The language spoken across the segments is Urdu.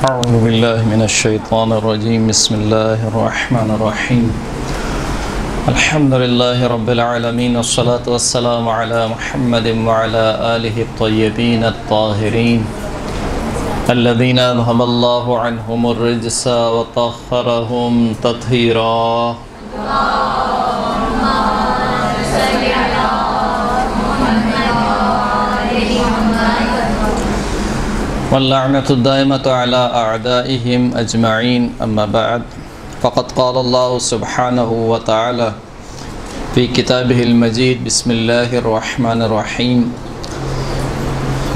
أعوذ بالله من الشيطان الرجيم بسم الله الرحمن الرحيم الحمد لله رب العالمين والصلاة والسلام على محمد وعلى آله الطيبين الطاهرين الذين أذهب الله عنهم الرجس وطهرهم تطهيرا واللعنة الدائمة على أعدائهم أجمعين أما بعد فقد قال الله سبحانه وتعالى في كتابه المجيد بسم الله الرحمن الرحيم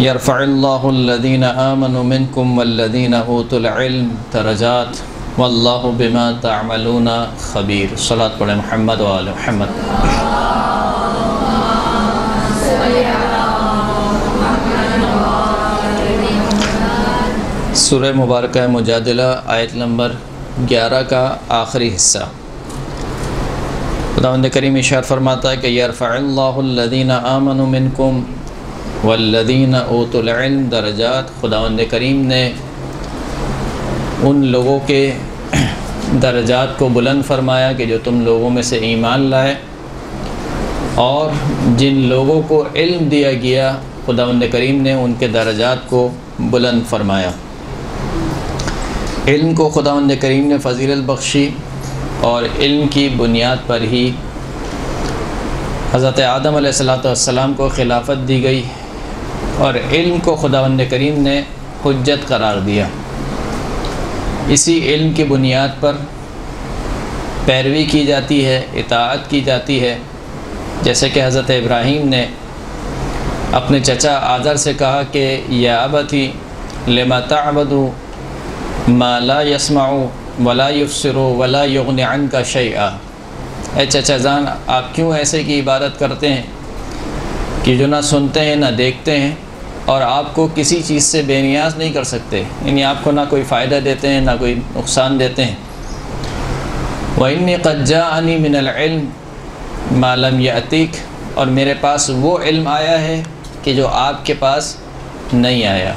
يرفع الله الذين آمنوا منكم والذين أوتوا العلم درجات والله بما تعملون خبير صلاة على محمد وآل محمد سورہ مبارکہ مجادلہ آیت نمبر 11 کا آخری حصہ۔ خداوند کریم ارشاد فرماتا ہے کہ یرفع اللہ الذین آمنوا منکم والذین اوتوا العلم درجات۔ خداوند کریم نے ان لوگوں کے درجات کو بلند فرمایا کہ جو تم لوگوں میں سے ایمان لائے، اور جن لوگوں کو علم دیا گیا خداوند کریم نے ان کے درجات کو بلند فرمایا۔ علم کو خداوند کریم نے فضیلت بخشی، اور علم کی بنیاد پر ہی حضرت آدم علیہ السلام کو خلافت دی گئی، اور علم کو خداوند کریم نے حجت قرار دیا۔ اسی علم کی بنیاد پر پیروی کی جاتی ہے، اطاعت کی جاتی ہے، جیسے کہ حضرت ابراہیم نے اپنے چچا آذر سے کہا کہ یا ابتی لما تعبد ما لا يسمع ولا يبصر ولا يغني عنك شيئا۔ اے چچا جان، آپ کیوں ایسے کی عبادت کرتے ہیں کہ جو نہ سنتے ہیں نہ دیکھتے ہیں، اور آپ کو کسی چیز سے بے نیاز نہیں کر سکتے، یعنی آپ کو نہ کوئی فائدہ دیتے ہیں نہ کوئی نقصان دیتے ہیں۔ وَإِنِّي قَدْ جَاءَنِي مِنَ الْعِلْمِ مَا لَمْ يَأْتِكَ، اور میرے پاس وہ علم آیا ہے کہ جو آپ کے پاس نہیں آیا۔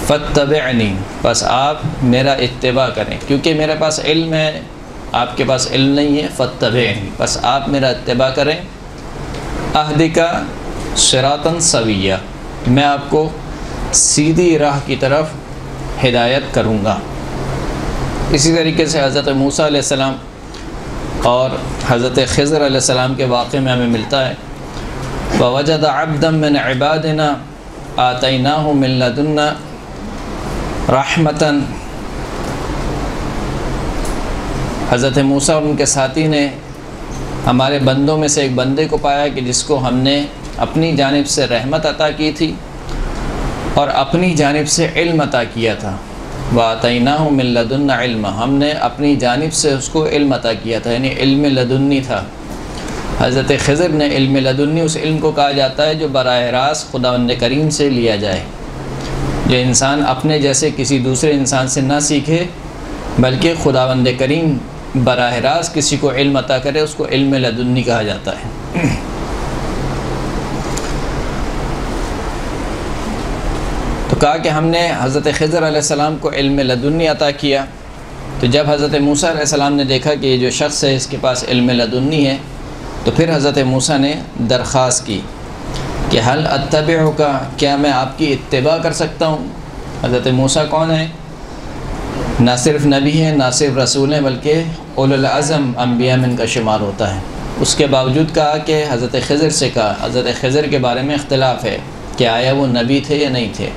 فَاتَّبِعْنِي، بس آپ میرا اتباع کریں، کیونکہ میرے پاس علم ہے، آپ کے پاس علم نہیں ہے۔ فَاتَّبِعْنِي، بس آپ میرا اتباع کریں۔ أَهْدِكَ صِرَاطًا سَوِيًّا، میں آپ کو سیدھی راہ کی طرف ہدایت کروں گا۔ اسی طریقے سے حضرت موسیٰ علیہ السلام اور حضرت خضر علیہ السلام کے واقعے میں ہمیں ملتا ہے وَوَجَدَ عَبْدًا مِّنْ عِبَادِنَا آتَيْنَاهُ مِن لَّدُنَّا رحمتاً۔ حضرت موسیٰ اور ان کے ساتھی نے ہمارے بندوں میں سے ایک بندے کو پایا کہ جس کو ہم نے اپنی جانب سے رحمت عطا کی تھی اور اپنی جانب سے علم عطا کیا تھا۔ وَآتَيْنَاهُ مِن لَّدُنَّا عِلْمًا، ہم نے اپنی جانب سے اس کو علم عطا کیا تھا، یعنی علم لدنی تھا۔ حضرت خضر نے علم لدنی اس علم کو کہا جاتا ہے جو براہ راست خداوند کریم سے لیا جائے، جو انسان اپنے جیسے کسی دوسرے انسان سے نہ سیکھے، بلکہ خداوند کریم براہ راست کسی کو علم عطا کرے، اس کو علم لدنی کہا جاتا ہے۔ تو کہا کہ ہم نے حضرت خضر علیہ السلام کو علم لدنی عطا کیا، تو جب حضرت موسیٰ علیہ السلام نے دیکھا کہ یہ جو شخص ہے اس کے پاس علم لدنی ہے، تو پھر حضرت موسیٰ نے درخواست کی کہ حل اتبعک، کیا میں آپ کی اتباع کر سکتا ہوں؟ حضرت موسیٰ کون ہیں؟ نہ صرف نبی ہیں، نہ صرف رسول ہیں، بلکہ اولو العزم انبیاء میں ان کا شمار ہوتا ہے۔ اس کے باوجود کہا کہ حضرت خضر سے کہا، حضرت خضر کے بارے میں اختلاف ہے کہ آیا وہ نبی تھے یا نہیں تھے۔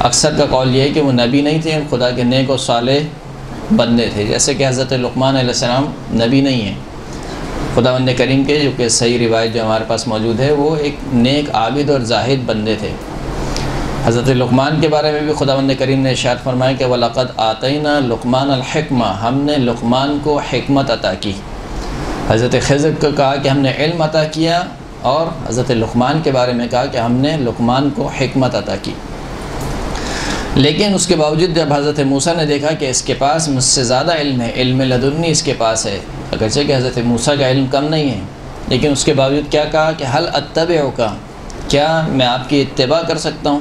اکثر کا قول یہ ہے کہ وہ نبی نہیں تھے، خدا کے نیک و صالح بندے تھے، جیسے کہ حضرت لقمان علیہ السلام نبی نہیں ہیں خداوند کریم کے، جو کہ صحیح روایت جو ہمارے پاس موجود ہے، وہ ایک نیک عابد اور زاہد بندے تھے۔ حضرت لقمان کے بارے میں بھی خداوند کریم نے ارشاد فرمایا کہ وَلَقَدْ آتَيْنَا لُقْمَانَ الْحِكْمَةَ، ہم نے لقمان کو حکمت عطا کی۔ حضرت خضر کو کہا کہ ہم نے علم عطا کیا، اور حضرت لقمان کے بارے میں کہا کہ ہم نے لقمان کو حکمت عطا کی۔ لیکن اس کے باوجود جب حضرت موسیٰ نے دیکھا کہ اس کے پاس مجھ سے زیادہ علم ہے، علم لدنی اس کے پاس ہے، اگرچہ کہ حضرت موسیٰ کا علم کم نہیں ہے، لیکن اس کے باوجود کیا کہا کہ حل اتبعک، کیا میں آپ کی اتباع کر سکتا ہوں؟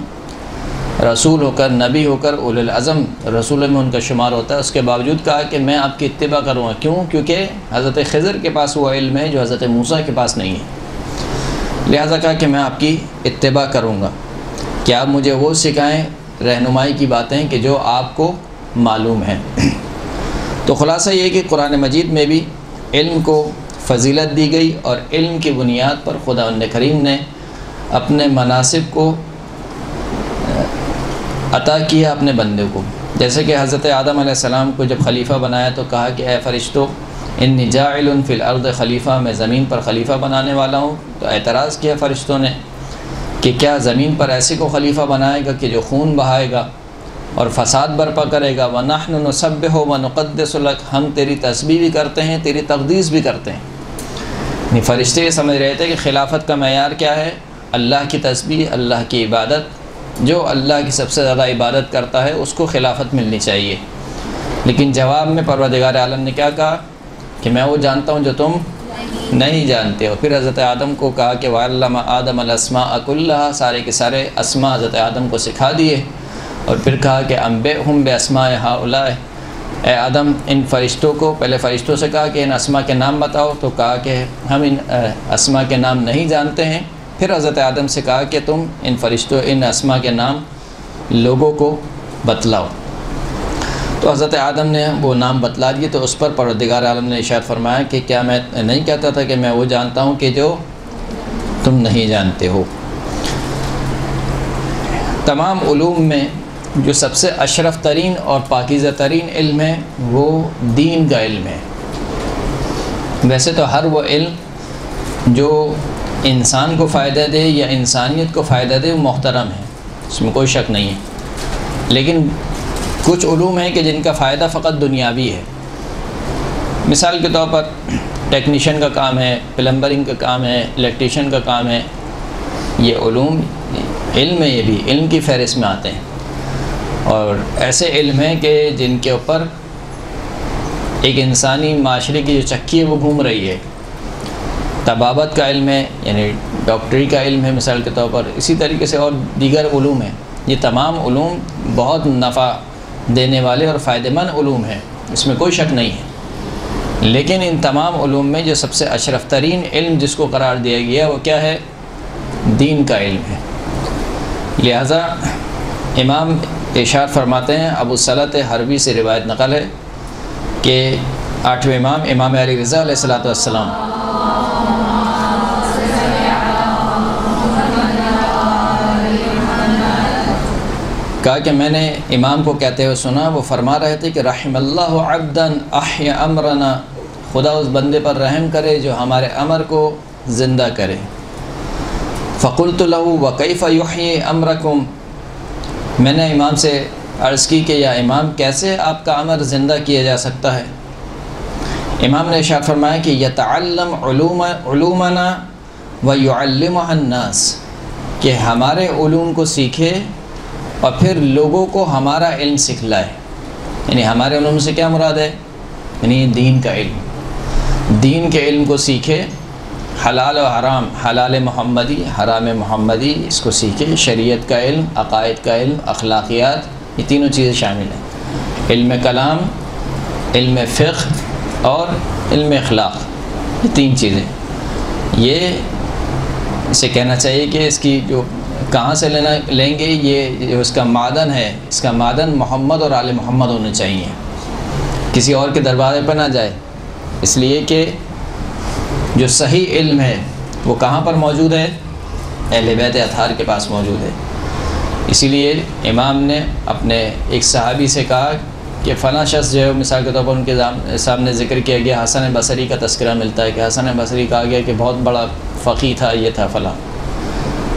رسول ہو کر، نبی ہو کر، اولو العزم رسول میں ان کا شمار ہوتا ہے، اس کے باوجود کہا کہ میں آپ کی اتباع کروں گا۔ کیوں؟ کیونکہ حضرت خضر کے پاس وہ علم ہے جو حضرت موسیٰ کے پاس نہیں ہے، لہذا کہا کہ میں آپ کی اتباع کروں گا کہ آپ مجھے وہ سکھائیں، رہنمائی کی باتیں کہ جو آپ کو معلوم ہیں۔ تو خلاصہ یہ کہ قرآن مجید میں بھی علم کو فضیلت دی گئی، اور علم کی بنیاد پر خداوند کریم نے اپنے مناسب کو عطا کیا اپنے بندے کو۔ جیسے کہ حضرت آدم علیہ السلام کو جب خلیفہ بنایا تو کہا کہ اے فرشتوں، انی جاعل فی الارض خلیفہ، میں زمین پر خلیفہ بنانے والا ہوں۔ تو اعتراض کیا فرشتوں نے کہ کیا زمین پر ایسے کو خلیفہ بنائے گا کہ جو خون بہائے گا اور فساد برپا کرے گا؟ وَنَحْنُ نُسَبِّحُ وَنُقَدِّسُ لَكَ، ہم تیری تسبیح بھی کرتے ہیں، تیری تقدیس بھی کرتے ہیں۔ یعنی فرشتے یہ سمجھ رہے تھے کہ خلافت کا معیار کیا ہے؟ اللہ کی تسبیح، اللہ کی عبادت، جو اللہ کی سب سے زیادہ عبادت کرتا ہے اس کو خلافت ملنی چاہیے۔ لیکن جواب میں پروردگار عالم نے کیا کہا کہ میں وہ جانتا ہوں جو تم نہیں جانتے ہو۔ پھر حضرت آدم کو کہا کہ وَعَلَّمَ آدَمَ الْأَسْمَاءَ كُلَّهَا، سارے کے سارے اسماء حضرت آدم کو سکھا دیے، اور پھر کہا کہ أَنبِئْهُمْ بِأَسْمَاءِ هَؤُلَاءِ، اے آدم ان فرشتوں کو، پہلے فرشتوں سے کہا کہ ان اسماء کے نام بتاؤ، تو کہا کہ ہم ان اسماء کے نام نہیں جانتے ہیں۔ پھر حضرت آدم سے کہا کہ تم ان فرشتوں، ان اسماء کے نام لوگوں کو بتلاؤ۔ تو حضرت آدم نے وہ نام بتلا دیے، تو اس پر پروردگار عالم نے ارشاد فرمایا کہ کیا میں نہیں کہتا تھا کہ میں وہ جانتا ہوں کہ جو تم نہیں جانتے ہو۔ تمام علوم میں جو سب سے اشرف ترین اور پاکیزہ ترین علم ہے وہ دین کا علم ہے۔ ویسے تو ہر وہ علم جو انسان کو فائدہ دے یا انسانیت کو فائدہ دے وہ محترم ہے، اس میں کوئی شک نہیں ہے، لیکن کچھ علوم ہیں کہ جن کا فائدہ فقط دنیاوی ہے۔ مثال کے طور پر ٹیکنیشین کا کام ہے، پلمبرنگ کا کام ہے، الیکٹریشین کا کام ہے، یہ علوم علم ہے، یہ بھی علم کی فہرست میں آتے ہیں، اور ایسے علم ہیں کہ جن کے اوپر ایک انسانی معاشرے کی جو چکی ہے وہ گھوم رہی ہے۔ طبابت کا علم ہے، یعنی ڈاکٹری کا علم ہے مثال کے طور پر، اسی طریقے سے اور دیگر علوم ہیں۔ یہ تمام علوم بہت نفع دینے والے اور فائدہ مند علوم ہیں، اس میں کوئی شک نہیں ہے، لیکن ان تمام علوم میں جو سب سے اشرف ترین علم جس کو قرار دیا گیا وہ کیا ہے؟ دین کا علم ہے۔ لہذا امام ارشاد فرماتے ہیں، ابو صلت حربی سے روایت نقل ہے کہ 8ویں امام علی رضا علیہ السلام کہا کہ میں نے امام کو کہتے ہوئے سنا، وہ فرما رہے تھے کہ رحم اللہ عبدا احیا امرنا، خدا اس بندے پر رحم کرے جو ہمارے امر کو زندہ کرے۔ فقلت له وکیف یحیی امرکم، میں نے امام سے عرض کی کہ یا امام کیسے آپ کا امر زندہ کیا جا سکتا ہے؟ امام نے ارشاد فرمایا کہ یتعلم علومنا ویعلمها الناس، کہ ہمارے علوم کو سیکھے اور پھر لوگوں کو ہمارا علم سکھلائے۔ یعنی ہمارے علوم سے کیا مراد ہے؟ یعنی دین کا علم، دین کے علم کو سیکھے، حلال و حرام، حلال محمدی، حرام محمدی، اس کو سیکھے، شریعت کا علم، عقائد کا علم، اخلاقیات، یہ تینوں چیزیں شامل ہیں، علم کلام، علم فقہ اور علم اخلاق، یہ تین چیزیں۔ یہ اسے کہنا چاہیے کہ اس کی جو کہاں سے لیں گے، یہ جو اس کا معدن ہے، اس کا معدن محمد اور آل محمد ہونے چاہیے، کسی اور کے دروازے پر نہ جائے، اس لیے کہ جو صحیح علم ہے وہ کہاں پر موجود ہے؟ اہل بیت اطہار کے پاس موجود ہے۔ اسی لیے امام نے اپنے ایک صحابی سے کہا کہ فلاں شخص جو ہے، مثال کے طور پر ان کے سامنے ذکر کیا گیا، حسن بصری کا تذکرہ ملتا ہے کہ حسن بصری کہا گیا کہ بہت بڑا فقیہ تھا، یہ تھا فلاں،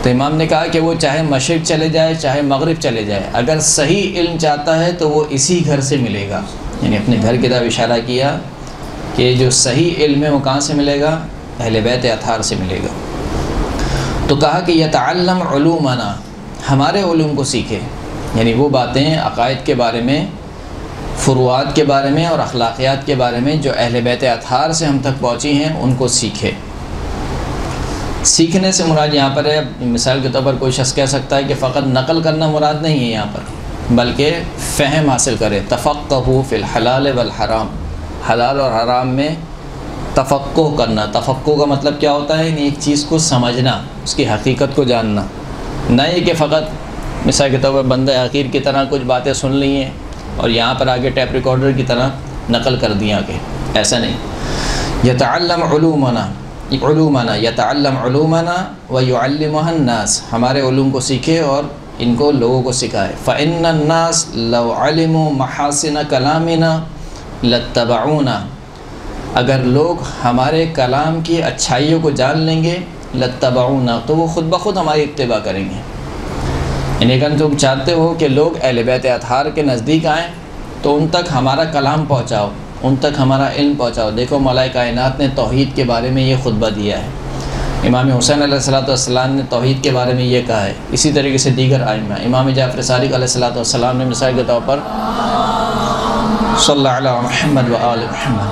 تو امام نے کہا کہ وہ چاہے مشرق چلے جائے چاہے مغرب چلے جائے، اگر صحیح علم چاہتا ہے تو وہ اسی گھر سے ملے گا۔ یعنی اپنے گھر کی طرف اشارہ کیا کہ جو صحیح علم ہے وہ کہاں سے ملے گا؟ اہل بیت اطہار سے ملے گا۔ تو کہا کہ یتعلم علومنا، ہمارے علوم کو سیکھے، یعنی وہ باتیں عقائد کے بارے میں، فروعات کے بارے میں اور اخلاقیات کے بارے میں جو اہل بیت اطہار سے ہم تک پہنچی ہیں ان کو سیکھے۔ سیکھنے سے مراد یہاں پر ہے، مثال کے طور پر کوئی شخص کہہ سکتا ہے کہ فقط نقل کرنا مراد نہیں ہے یہاں پر، بلکہ فہم حاصل کرے، تفقہوا فی الحلال والحرام، حلال اور حرام میں تفقہ کرنا۔ تفقہ کا مطلب کیا ہوتا ہے؟ یعنی ایک چیز کو سمجھنا، اس کی حقیقت کو جاننا، نہ یہ کہ فقط مثال کے طور پر بندہ حقیر کی طرح کچھ باتیں سن لی ہیں اور یہاں پر آگے ٹیپ ریکارڈر کی طرح نقل کر دیا کہ ایسا نہیں۔ یتعلم علومنا یتعلم علومنا ویعلمها الناس، ہمارے علوم کو سیکھے اور ان کو لوگوں کو سکھائے۔ فإن الناس لو علموا محاسن کلامنا لاتبعونا، اگر لوگ ہمارے کلام کی اچھائیوں کو جان لیں گے، لاتبعونا، تو وہ خود بخود ہماری اتباع کریں گے۔ یعنی اگر تم چاہتے ہو کہ لوگ اہل بیت اطہار کے نزدیک آئیں تو ان تک ہمارا کلام پہنچاؤ، ان تک ہمارا علم پہنچاؤ۔ دیکھو مولا کائنات نے توحید کے بارے میں یہ خطبہ دیا ہے، امام حسین علیہ السلام نے توحید کے بارے میں یہ کہا ہے، اسی طریقے سے دیگر ائمہ، امام جعفر صادق علیہ السلام نے مثال کے طور پر صلی اللہ علیہ محمد و آل محمد،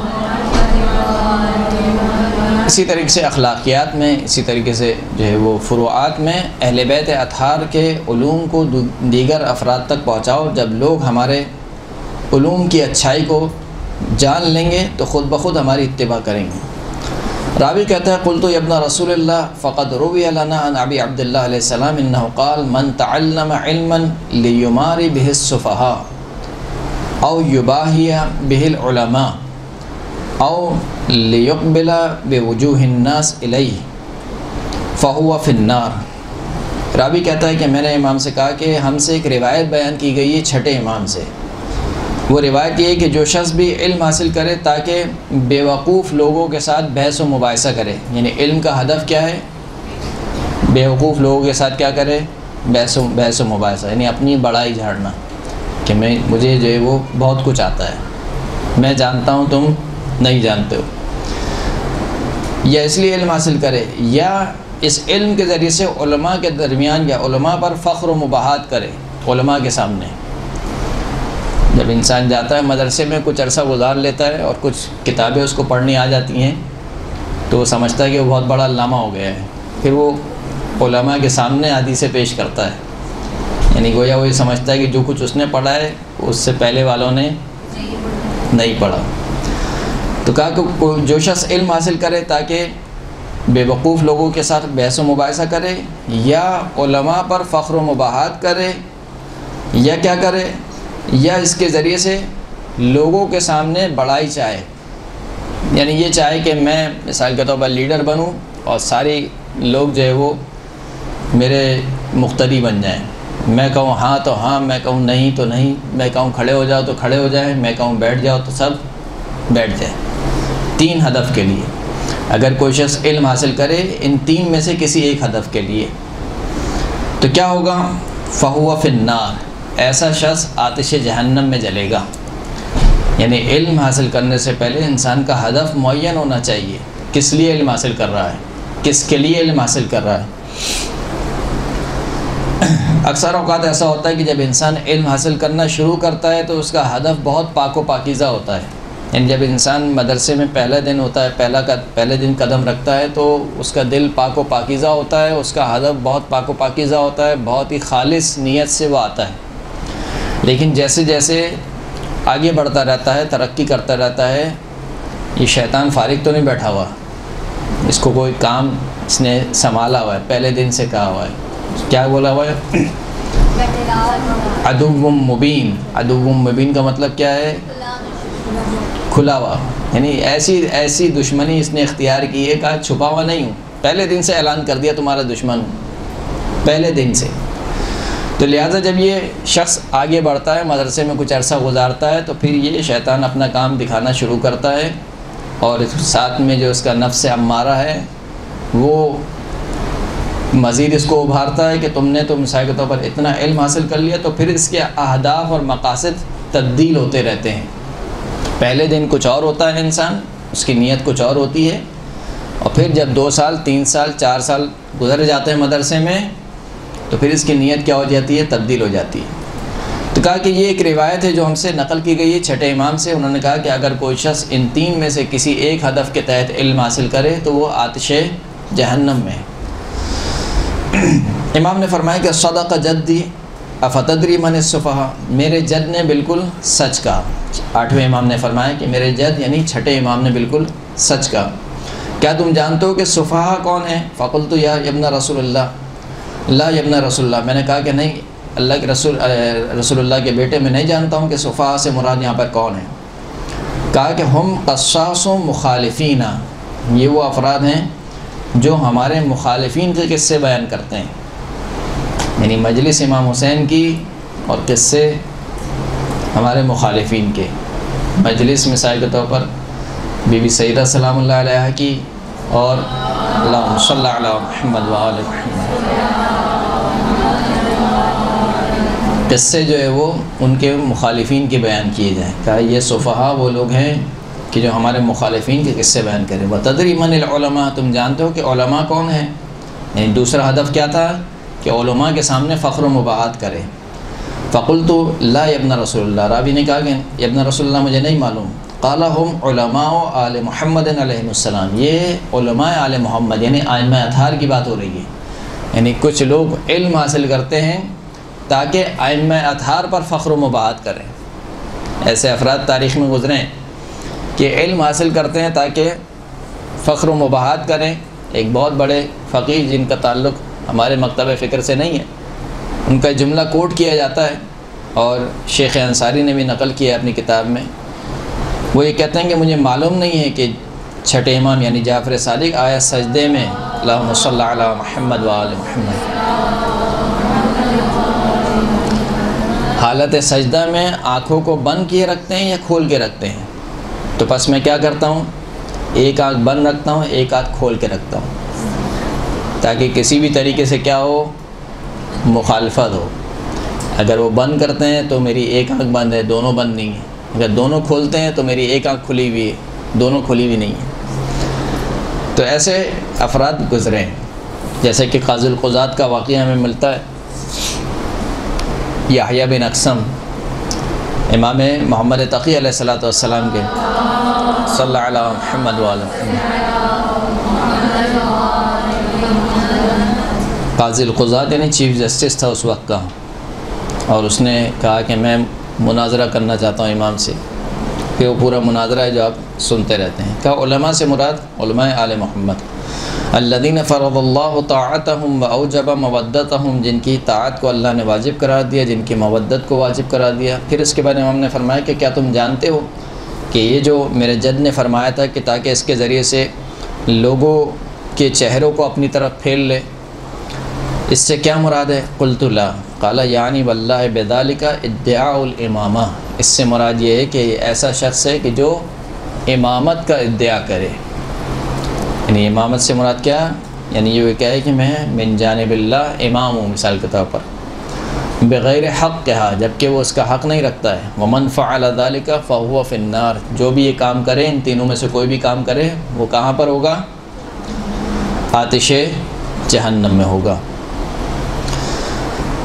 اسی طریقے سے اخلاقیات میں، اسی طریقے سے جو ہے وہ فروعات میں اہل بیت اطہار کے علوم کو دیگر افراد تک پہنچاؤ۔ جب لوگ ہمارے علوم کی اچھائی کو جان لیں گے تو خود بخود ہماری اتباع کریں گے۔ راوی کہتا ہے قلت یا ابن رسول اللہ فقد روی لنا عن ابی عبداللہ علیہ السلام انہ قال من تعلم علما لیماری بہ السفہاء او یباہی بہ العلماء او لیقبل بوجوہ الناس الیہ فہو فی النار۔ راوی کہتا ہے کہ میں نے امام سے کہا کہ ہم سے ایک روایت بیان کی گئی ہے چھٹے امام سے، وہ روایت یہ ہے کہ جو شخص بھی علم حاصل کرے تاکہ بیوقوف لوگوں کے ساتھ بحث و مباحثہ کرے، یعنی علم کا ہدف کیا ہے؟ بیوقوف لوگوں کے ساتھ کیا کرے؟ بحث و مباحثہ، یعنی اپنی بڑائی جھاڑنا کہ مجھے جو ہے وہ بہت کچھ آتا ہے، میں جانتا ہوں تم نہیں جانتے ہو، یا اس لیے علم حاصل کرے، یا اس علم کے ذریعے سے علماء کے درمیان یا علماء پر فخر و مباحات کرے علماء کے سامنے۔ جب انسان جاتا ہے مدرسے میں کچھ عرصہ گزار لیتا ہے اور کچھ کتابیں اس کو پڑھنی آ جاتی ہیں تو وہ سمجھتا ہے کہ وہ بہت بڑا علامہ ہو گیا ہے، پھر وہ علماء کے سامنے حدیثیں پیش کرتا ہے، یعنی گویا وہ یہ سمجھتا ہے کہ جو کچھ اس نے پڑھا ہے اس سے پہلے والوں نے نہیں پڑھا۔ تو کہا کہ جو شخص علم حاصل کرے تاکہ بے وقوف لوگوں کے ساتھ بحث و مباحثہ کرے، یا علماء پر فخر و مباحات کرے، یا کیا کرے، یا اس کے ذریعے سے لوگوں کے سامنے بڑائی چاہے، یعنی یہ چاہے کہ میں مثال کے طور پر لیڈر بنوں اور ساری لوگ جو ہے وہ میرے مقتدی بن جائیں، میں کہوں ہاں تو ہاں، میں کہوں نہیں تو نہیں، میں کہوں کھڑے ہو جاؤ تو کھڑے ہو جائیں، میں کہوں بیٹھ جاؤ تو سب بیٹھ جائیں۔ تین ہدف کے لیے اگر کوئی شخص علم حاصل کرے، ان تین میں سے کسی ایک ہدف کے لیے، تو کیا ہوگا؟ فہو فی النار، ایسا شخص آتش جہنم میں جلے گا۔ یعنی علم حاصل کرنے سے پہلے انسان کا ہدف معین ہونا چاہیے، کس لیے علم حاصل کر رہا ہے، کس کے لیے علم حاصل کر رہا ہے۔ اکثر اوقات ایسا ہوتا ہے کہ جب انسان علم حاصل کرنا شروع کرتا ہے تو اس کا ہدف بہت پاک و پاکیزہ ہوتا ہے، یعنی جب انسان مدرسے میں پہلا دن ہوتا ہے، پہلے دن قدم رکھتا ہے تو اس کا دل پاک و پاکیزہ ہوتا ہے، اس کا ہدف بہت پاک و پاکیزہ ہوتا ہے، بہت ہی خالص نیت سے وہ آتا ہے۔ لیکن جیسے جیسے آگے بڑھتا رہتا ہے، ترقی کرتا رہتا ہے، یہ شیطان فارغ تو نہیں بیٹھا ہوا، اس کو کوئی کام اس نے سنبھالا ہوا ہے، پہلے دن سے کہا ہوا ہے، کیا بولا ہوا ہے؟ عدو مبین۔ عدو مبین کا مطلب کیا ہے؟ کھلا ہوا، یعنی ایسی دشمنی اس نے اختیار کی ہے، کہا چھپا ہوا نہیں ہوں، پہلے دن سے اعلان کر دیا تمہارا دشمن ہوں، پہلے دن سے۔ تو لہٰذا جب یہ شخص آگے بڑھتا ہے، مدرسے میں کچھ عرصہ گزارتا ہے، تو پھر یہ شیطان اپنا کام دکھانا شروع کرتا ہے، اور ساتھ میں جو اس کا نفس امارہ ہے وہ مزید اس کو ابھارتا ہے کہ تم نے تو مثال کے طور پر اتنا علم حاصل کر لیا، تو پھر اس کے اہداف اور مقاصد تبدیل ہوتے رہتے ہیں۔ پہلے دن کچھ اور ہوتا ہے انسان، اس کی نیت کچھ اور ہوتی ہے، اور پھر جب 2 سال 3 سال 4 سال گزر جاتے ہیں مدرسے میں تو پھر اس کی نیت کیا ہو جاتی ہے؟ تبدیل ہو جاتی ہے۔ تو کہا کہ یہ ایک روایت ہے جو ہم سے نقل کی گئی ہے چھٹے امام سے، انہوں نے کہا کہ اگر کوئی شخص ان 3 میں سے کسی ایک ہدف کے تحت علم حاصل کرے تو وہ آتش جہنم میں ہے۔ امام نے فرمایا کہ صدق جدی افتدری من السفہاء، میرے جد نے بالکل سچ کہا۔ 8ویں امام نے فرمایا کہ میرے جد یعنی چھٹے امام نے بالکل سچ کہا، کیا تم جانتے ہو کہ سفہاء کون ہیں؟ فقلت یا ابن رسول اللہ لا ابن رسول اللہ، میں نے کہا کہ نہیں اللہ کے رسول اللہ کے بیٹے میں نہیں جانتا ہوں کہ سفہاء سے مراد یہاں پر کون ہیں۔ کہا کہ ہم قصاص و مخالفین، یہ وہ افراد ہیں جو ہمارے مخالفین کے قصے بیان کرتے ہیں، یعنی مجلس امام حسین کی اور قصے ہمارے مخالفین کے۔ مجلس مثال کے طور پر بی بی سیدہ سلام اللہ علیہ کی اور اللہم صلی علی محمد وآل محمد، قصے جو ہے وہ ان کے مخالفین کے بیان کیے جائیں۔ کہا یہ صفحاء وہ لوگ ہیں کہ جو ہمارے مخالفین کے قصے بیان کریں۔ وتدری من العلماء، تم جانتے ہو کہ علماء کون ہیں؟ یعنی دوسرا ہدف کیا تھا کہ علماء کے سامنے فخر و مباحات کرے۔ فقلت لا ابن رسول اللہ، راوی نے کہا کہ ابن رسول اللہ مجھے نہیں معلوم۔ قال ہم علماء آل محمد علیہ السلام، یہ علماء آل محمد یعنی ائمہ اطہار کی بات ہو رہی ہے، یعنی کچھ لوگ علم حاصل کرتے ہیں تاکہ ائمہ اطہار پر فخر و مباحات کریں۔ ایسے افراد تاریخ میں گزرے ہیں کہ علم حاصل کرتے ہیں تاکہ فخر و مباحات کریں۔ ایک بہت بڑے فقیہ جن کا تعلق ہمارے مکتب فکر سے نہیں ہے، ان کا جملہ کوٹ کیا جاتا ہے اور شیخ انصاری نے بھی نقل کیا ہے اپنی کتاب میں۔ وہ یہ کہتے ہیں کہ مجھے معلوم نہیں ہے کہ چھٹے امام یعنی جعفر صادق آیا سجدے میں اللہم صلی علی محمد وآل محمد، حالت سجدہ میں آنکھوں کو بند کیے رکھتے ہیں یا کھول کے رکھتے ہیں؟ تو پس میں کیا کرتا ہوں، ایک آنکھ بند رکھتا ہوں، ایک آنکھ کھول کے رکھتا ہوں، تاکہ کسی بھی طریقے سے کیا ہو، مخالفت ہو۔ اگر وہ بند کرتے ہیں تو میری ایک آنکھ بند ہے، دونوں بند نہیں ہیں، اگر دونوں کھولتے ہیں تو میری ایک آنکھ کھلی ہوئی ہے، دونوں کھلی ہوئی نہیں ہیں۔ تو ایسے افراد گزرے ہیں، جیسے کہ قاضی القضات کا واقعہ ہمیں ملتا ہے، یحییٰ بن اقسم امام محمد تقی علیہ السلام کے صلی اللہ علیہ محمد وآل محمد، قاضی القضات یعنی چیف جسٹس تھا اس وقت کا، اور اس نے کہا کہ میں مناظرہ کرنا چاہتا ہوں امام سے، کہ وہ پورا مناظرہ ہے جو آپ سنتے رہتے ہیں۔ کہا علماء سے مراد علماء آل محمد، الذین فرض اللہ طاعتہم واوجب مودتہم، جن کی طاعت کو اللہ نے واجب قرار دیا، جن کی مودت کو واجب قرار دیا۔ پھر اس کے بعد امام نے فرمایا کہ کیا تم جانتے ہو کہ یہ جو میرے جد نے فرمایا تھا کہ تاکہ اس کے ذریعے سے لوگوں کے چہروں کو اپنی طرف پھیر لے، اس سے کیا مراد ہے؟ قلت لا، قال یعنی واللہ بذالک ادعاء الامامہ، اس سے مراد یہ ہے کہ یہ ایسا شخص ہے کہ جو امامت کا ادعا کرے۔ یعنی امامت سے مراد کیا؟ یعنی یہ کہے کہ میں من جانب اللہ امام ہوں، مثال کے طور پر بغیر حق کہا، جبکہ وہ اس کا حق نہیں رکھتا ہے۔ ومن فعل ذلک فهو فی النار، جو بھی یہ کام کرے، ان تینوں میں سے کوئی بھی کام کرے، وہ کہاں پر ہوگا؟ آتش جہنم میں ہوگا۔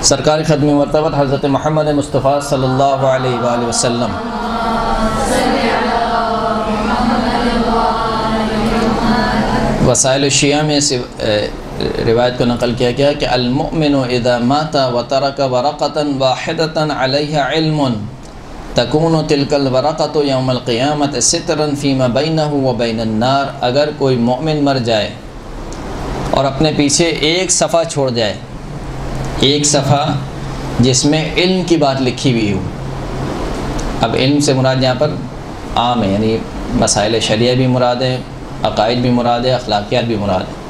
سرکار ختم مرتبہ حضرت محمد مصطفیٰ صلی اللہ علیہ وآلہ وسلم وسائل الشیعہ میں روایت کو نقل کیا گیا کہ المؤمن اذا مات وترک ورقة واحدة علیہ علم تکون تلک الورقة یوم القیامة سترا فیما بینہ وبین النار، اگر کوئی مومن مر جائے اور اپنے پیچھے ایک صفحہ چھوڑ جائے، ایک صفحہ جس میں علم کی بات لکھی ہوئی ہو۔ اب علم سے مراد یہاں پر عام ہے، یعنی مسائل شریعہ بھی مراد ہے، عقائد بھی مراد ہے، اخلاقیات بھی مراد ہے۔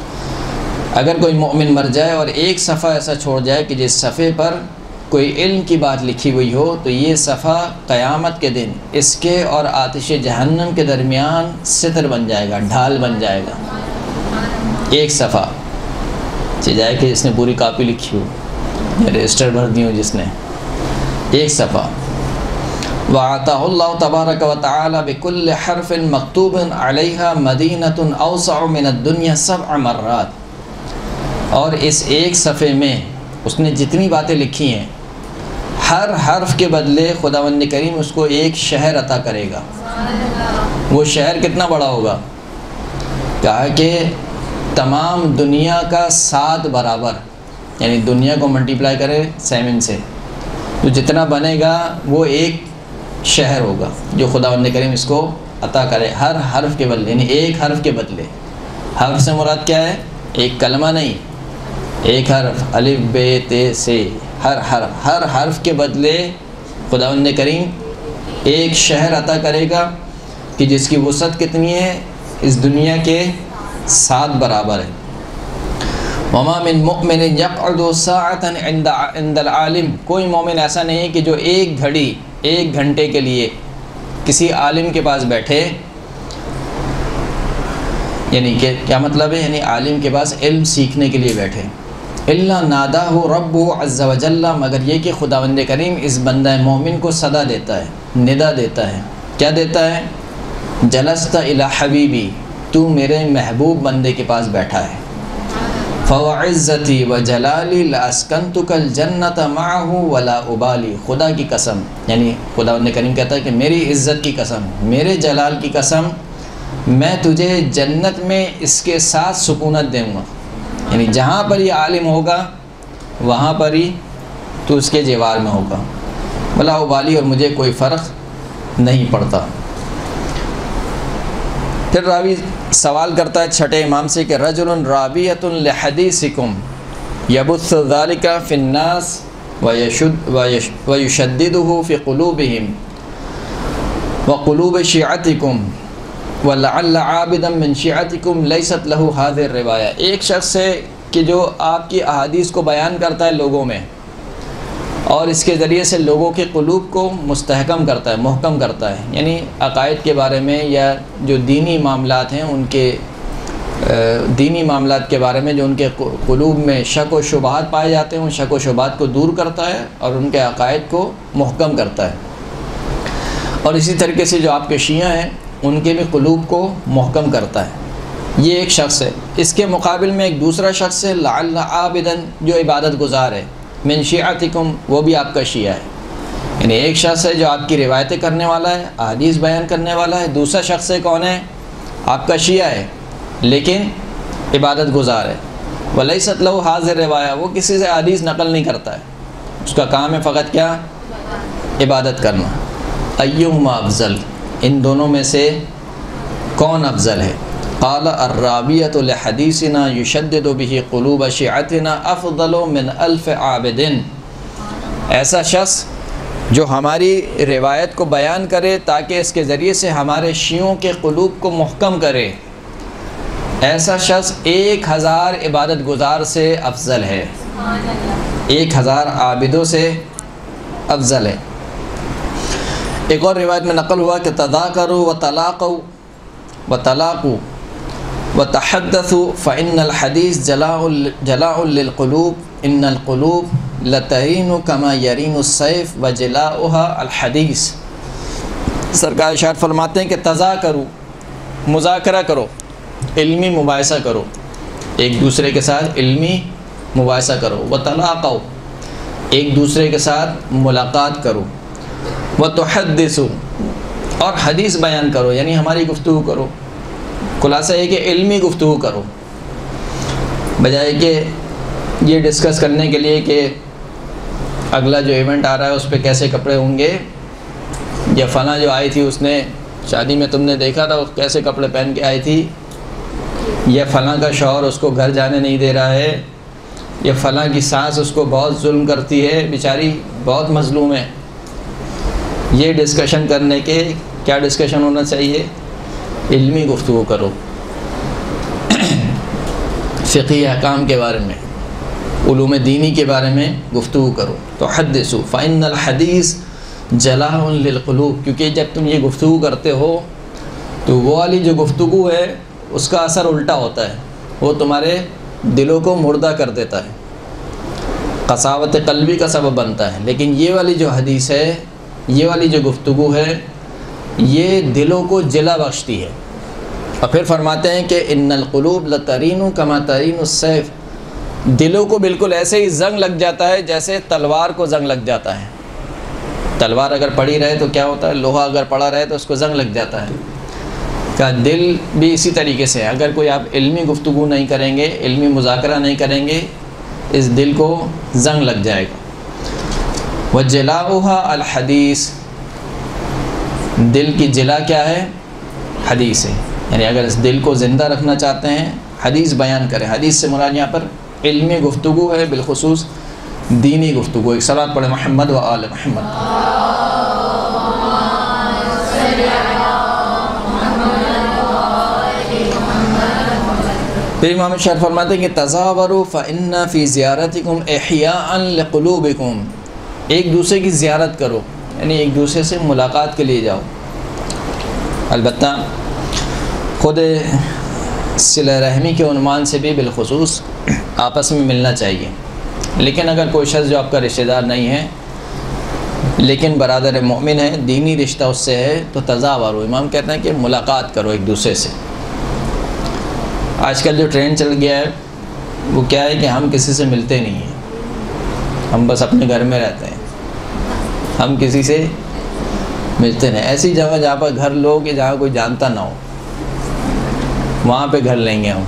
اگر کوئی مومن مر جائے اور ایک صفحہ ایسا چھوڑ جائے کہ جس صفحے پر کوئی علم کی بات لکھی ہوئی ہو، تو یہ صفحہ قیامت کے دن اس کے اور آتش جہنم کے درمیان ستر بن جائے گا، ڈھال بن جائے گا۔ ایک صفحہ چاہے جائے کہ جس نے پوری کاپی لکھی ہو، رجسٹر بھر دی ہو جس نے، ایک صفحہ۔ وَعَطَاهُ اللَّهُ تَبَارَكَ وَتَعَالَى بِكُلِّ حَرْفٍ مَكْتُوبٍ عَلَيْهَا مَدِينَةٌ أَوْسَعُ مِنَ الدُّنْيَا 7 مرات، اور اس ایک صفحے میں اس نے جتنی باتیں لکھی ہیں، ہر حرف کے بدلے خداوند کریم اس کو ایک شہر عطا کرے گا۔ وہ شہر کتنا بڑا ہوگا؟ کہا کہ تمام دنیا کا 7 برابر، یعنی دنیا کو ملٹیپلائی کرے 7 سے، تو جتنا بنے گا وہ ایک شہر ہوگا جو خداوند کریم اس کو عطا کرے ہر حرف کے بدلے، یعنی ایک حرف کے بدلے۔ حرف سے مراد کیا ہے؟ ایک کلمہ نہیں، ایک حرف، الف ب ت سے، ہر حرف کے بدلے خداوند کریم ایک شہر عطا کرے گا کہ جس کی وسعت کتنی ہے؟ اس دنیا کے 7 برابر ہے۔ وما من مؤمن یقعد ساعة عند العالم، کوئی مومن ایسا نہیں ہے کہ جو ایک گھڑی، ایک گھنٹے کے لیے کسی عالم کے پاس بیٹھے، یعنی کہ کیا مطلب ہے؟ یعنی عالم کے پاس علم سیکھنے کے لیے بیٹھے، الا ناداہ ربہ عز وجل، مگر یہ کہ خداوند کریم اس بندہ مومن کو صدا دیتا ہے، ندا دیتا ہے۔ کیا دیتا ہے؟ جلست الی حبیبی، تو میرے محبوب بندے کے پاس بیٹھا ہے۔ فوعزتی وجلالی لاسکنتک الجنت معہ ولا ابالی، خدا کی قسم، یعنی خداوند کریم کہتا ہے کہ میری عزت کی قسم، میرے جلال کی قسم، میں تجھے جنت میں اس کے ساتھ سکونت دوں گا، یعنی جہاں پر یہ عالم ہوگا وہاں پر ہی تو اس کے جوار میں ہوگا، ولا ابالی، اور مجھے کوئی فرق نہیں پڑتا۔ پھر راوی سوال کرتا ہے چھٹے امام سے کہ رجل رابیۃ لحدیثکم یبث ذلک فی الناس ویشددہ فی قلوبہم وقلوب شیعتکم ولعل عابدا من شیعتکم لیست لہ هذه الروایہ، ایک شخص ہے کہ جو آپ کی احادیث کو بیان کرتا ہے لوگوں میں، اور اس کے ذریعے سے لوگوں کے قلوب کو مستحکم کرتا ہے، محکم کرتا ہے، یعنی عقائد کے بارے میں یا جو دینی معاملات ہیں ان کے دینی معاملات کے بارے میں جو ان کے قلوب میں شک و شبہات پائے جاتے ہیں، ان شک و شبہات کو دور کرتا ہے اور ان کے عقائد کو محکم کرتا ہے۔ اور اسی طریقے سے جو آپ کے شیعہ ہیں ان کے بھی قلوب کو محکم کرتا ہے۔ یہ ایک شخص ہے۔ اس کے مقابل میں ایک دوسرا شخص ہے لعل عابدا، جو عبادت گزار ہے، من شیعتکم، وہ بھی آپ کا شیعہ ہے، یعنی ایک شخص ہے جو آپ کی روایتیں کرنے والا ہے، احادیث بیان کرنے والا ہے، دوسرا شخص ہے کون ہے؟ آپ کا شیعہ ہے لیکن عبادت گزار ہے۔ ولیست لہ ھذہ الروایہ، وہ کسی سے حدیث نقل نہیں کرتا ہے، اس کا کام ہے فقط کیا؟ عبادت کرنا۔ ایہما افضل، ان دونوں میں سے کون افضل ہے؟ قال الرابیۃ لحدیثنا یشدد به قلوب شیعتنا افضل من 1000 عابد، ایسا شخص جو ہماری روایت کو بیان کرے تاکہ اس کے ذریعے سے ہمارے شیعوں کے قلوب کو محکم کرے، ایسا شخص 1000 عبادت گزار سے افضل ہے، 1000 عابدوں سے افضل ہے۔ ایک اور روایت میں نقل ہوا کہ تذاکروا وتلاقوا وتلاقوا وتحدثوا فإن الحديث جلاء للقلوب ان القلوب لترین كما يرين السيف وجلاؤها الحديث۔ سرکار ارشاد فرماتے ہیں کہ تذاکروا، مذاکرہ کرو، علمی مباحثہ کرو، ایک دوسرے کے ساتھ علمی مباحثہ کرو، وتلاقوا، ایک دوسرے کے ساتھ ملاقات کرو، وتحدثوا، اور حدیث بیان کرو، یعنی ہماری گفتگو کرو۔ خلاصہ یہ کہ علمی گفتگو کرو، بجائے کہ یہ ڈسکس کرنے کے لیے کہ اگلا جو ایونٹ آ رہا ہے اس پہ کیسے کپڑے ہوں گے، یا فلاں جو آئی تھی اس نے شادی میں تم نے دیکھا تھا وہ کیسے کپڑے پہن کے آئی تھی، یا فلاں کا شوہر اس کو گھر جانے نہیں دے رہا ہے، یا فلاں کی ساس اس کو بہت ظلم کرتی ہے، بیچاری بہت مظلوم ہے۔ یہ ڈسکشن کرنے کے کیا ڈسکشن ہونا چاہیے؟ علمی گفتگو کرو، فقہی احکام کے بارے میں، علوم دینی کے بارے میں گفتگو کرو۔ تو حدثوا فإن الحدیث جلاء للقلوب، کیونکہ جب تم یہ گفتگو کرتے ہو تو وہ والی جو گفتگو ہے اس کا اثر الٹا ہوتا ہے، وہ تمہارے دلوں کو مردہ کر دیتا ہے، قساوت قلبی کا سبب بنتا ہے۔ لیکن یہ والی جو حدیث ہے، یہ والی جو گفتگو ہے، یہ دلوں کو جلا بخشتی ہے۔ اور پھر فرماتے ہیں کہ ان القلوب لترین کما ترین السیف، دلوں کو بالکل ایسے ہی زنگ لگ جاتا ہے جیسے تلوار کو زنگ لگ جاتا ہے۔ تلوار اگر پڑی رہے تو کیا ہوتا ہے؟ لوہا اگر پڑا رہے تو اس کو زنگ لگ جاتا ہے۔ کا دل بھی اسی طریقے سے ہے، اگر کوئی آپ علمی گفتگو نہیں کریں گے، علمی مذاکرہ نہیں کریں گے اس دل کو زنگ لگ جائے گا۔ وَجِلَاؤُهَا الْحَدِيث، دل کی جلا کیا ہے؟ حدیث ہے، یعنی اگر اس دل کو زندہ رکھنا چاہتے ہیں حدیث بیان کریں۔ حدیث سے مراد یہاں پر علمی گفتگو ہے، بالخصوص دینی گفتگو۔ ایک صلوات پڑھیں محمد و آل محمد۔ پھر امام شاہ فرماتے ہیں کہ تزاوروا فإن فی زیارتکم احیاء لقلوبکم، ایک دوسرے کی زیارت کرو، یعنی ایک دوسرے سے ملاقات کے لیے جاؤ۔ البتہ خود صلہ رحمی کے عنوان سے بھی بالخصوص آپس میں ملنا چاہیے، لیکن اگر کوئی شخص جو آپ کا رشتہ دار نہیں ہے لیکن برادر مومن ہے، دینی رشتہ اس سے ہے، تو تزاورو، امام کہتے ہیں کہ ملاقات کرو ایک دوسرے سے۔ آج کل جو ٹرینڈ چل گیا ہے وہ کیا ہے کہ ہم کسی سے ملتے نہیں ہیں، ہم بس اپنے گھر میں رہتے ہیں، ہم کسی سے ملتے نہیں۔ ایسی جگہ جہاں پر گھر لو کہ جہاں کوئی جانتا نہ ہو، وہاں پہ گھر لیں گے ہم۔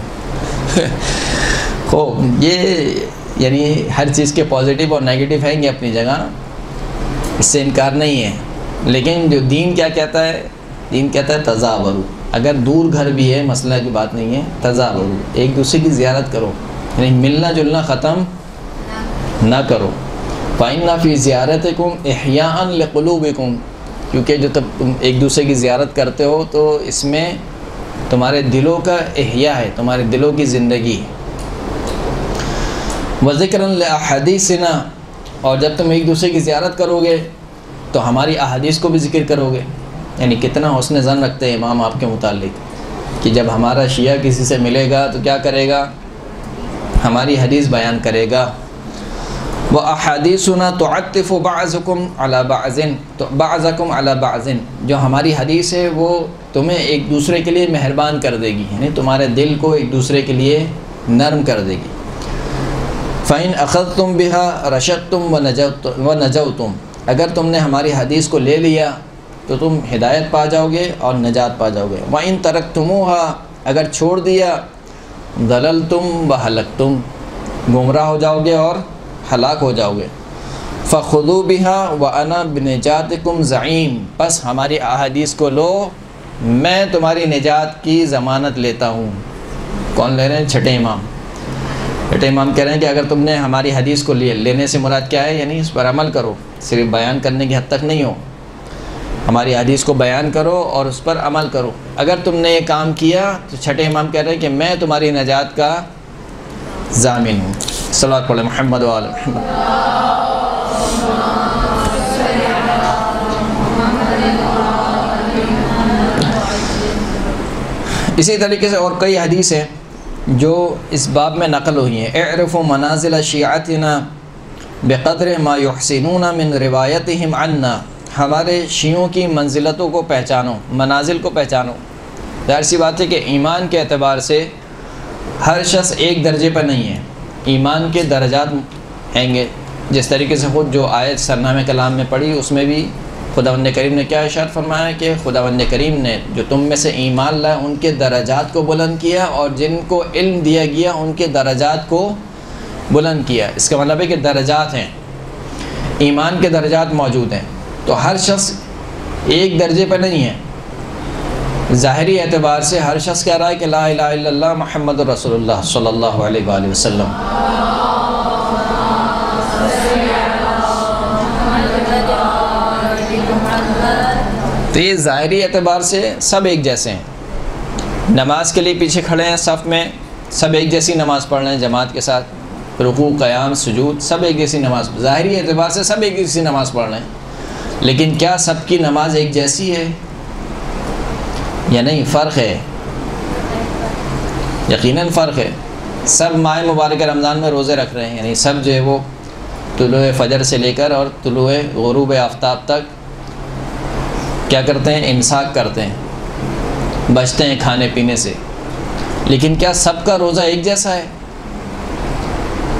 یہ یعنی ہر چیز کے پازیٹیو اور نیگیٹو ہیں گے اپنی جگہ، اس سے انکار نہیں ہے، لیکن جو دین کیا کہتا ہے؟ دین کہتا ہے تزاورو، اگر دور گھر بھی ہے مسئلہ کی بات نہیں ہے، تزاورو، ایک دوسرے کی زیارت کرو، یعنی ملنا جلنا ختم نہ کرو۔ فإن فی زیارتکم احیاء لقلوبکم، کیونکہ جو تب تم ایک دوسرے کی زیارت کرتے ہو تو اس میں تمہارے دلوں کا احیاء ہے، تمہارے دلوں کی زندگی۔ وذکرا لأحادیثنا، اور جب تم ایک دوسرے کی زیارت کرو گے تو ہماری احادیث کو بھی ذکر کرو گے، یعنی کتنا حسن ظن رکھتے ہیں امام آپ کے متعلق کہ جب ہمارا شیعہ کسی سے ملے گا تو کیا کرے گا؟ ہماری حدیث بیان کرے گا۔ وَأَحَادِيثُنَا تُعَطِّفُ بَعْضُكُمْ عَلَى بَعْضٍ، بَعْضَكُمْ عَلى بَعْضٍ، جو ہماری حدیث ہے وہ تمہیں ایک دوسرے کے لیے مہربان کر دے گی، یعنی تمہارے دل کو ایک دوسرے کے لیے نرم کر دے گی۔ فَإِنْ أَخَذْتُمْ بِهَا رَشَدْتُمْ وَنَجَوْتُمْ، اگر تم نے ہماری حدیث کو لے لیا تو تم ہدایت پا جاؤ گے اور نجات پا جاؤ گے۔ وَإِنْ تَرَكْتُمُوهَا، اگر چھوڑ دیا، ضَلَلْتُمْ وَهَلَكْتُمْ، گمراہ ہو جاؤ گے اور ہلاک ہو جاؤ گے۔ فَخُذُوا بِهَا وَأَنَا بِنِجَاتِكُمْ زَعِيمٌ، پس ہماری احادیث کو لو، میں تمہاری نجات کی ضمانت لیتا ہوں۔ کون لے رہے ہیں؟ چھٹے امام۔ چھٹے امام کہہ رہے ہیں کہ اگر تم نے ہماری حدیث کو لینے سے مراد کیا ہے؟ یعنی اس پر عمل کرو، صرف بیان کرنے کی حد تک نہیں ہو، ہماری حدیث کو بیان کرو اور اس پر عمل کرو۔ اگر تم نے یہ کام کیا تو چھٹے امام کہہ رہے ہیں کہ میں تمہاری نجات کا ضامن ہوں۔ صلوات پڑھیں محمد و آل محمد۔ اسی طریقے سے اور کئی حدیث ہیں جو اس باب میں نقل ہوئی ہیں۔ اعرفوا منازل شیعتنا بقدر ما یحسنون من روایتہم عنا، ہمارے شیعوں کی منزلتوں کو پہچانو، منازل کو پہچانو۔ ظاہر سی بات ہے کہ ایمان کے اعتبار سے ہر شخص ایک درجے پر نہیں ہے، ایمان کے درجات ہیں گے۔ جس طریقے سے خود جو آیت سرنامہ کلام میں پڑھی اس میں بھی خداوند کریم نے کیا ارشاد فرمایا کہ خداوند کریم نے جو تم میں سے ایمان لائے ان کے درجات کو بلند کیا، اور جن کو علم دیا گیا ان کے درجات کو بلند کیا۔ اس کا مطلب ہے کہ درجات ہیں، ایمان کے درجات موجود ہیں، تو ہر شخص ایک درجے پر نہیں ہے۔ ظاہری اعتبار سے ہر شخص کہہ رہا ہے کہ لا الہ الا اللہ محمد رسول اللہ صلی اللہ علیہ وآلہ وسلم، تو یہ ظاہری اعتبار سے سب ایک جیسے ہیں۔ نماز کے لیے پیچھے کھڑے ہیں صف میں، سب ایک جیسی نماز پڑھ رہے ہیں جماعت کے ساتھ، رکوع قیام سجود سب ایک جیسی نماز، ظاہری اعتبار سے سب ایک جیسی نماز پڑھ رہے ہیں، لیکن کیا سب کی نماز ایک جیسی ہے یا نہیں؟ فرق ہے، یقیناً فرق ہے۔ سب ماہ مبارک رمضان میں روزے رکھ رہے ہیں، یعنی سب جو ہے وہ طلوع فجر سے لے کر اور طلوع غروب آفتاب تک کیا کرتے ہیں؟ امساک کرتے ہیں، بچتے ہیں کھانے پینے سے، لیکن کیا سب کا روزہ ایک جیسا ہے؟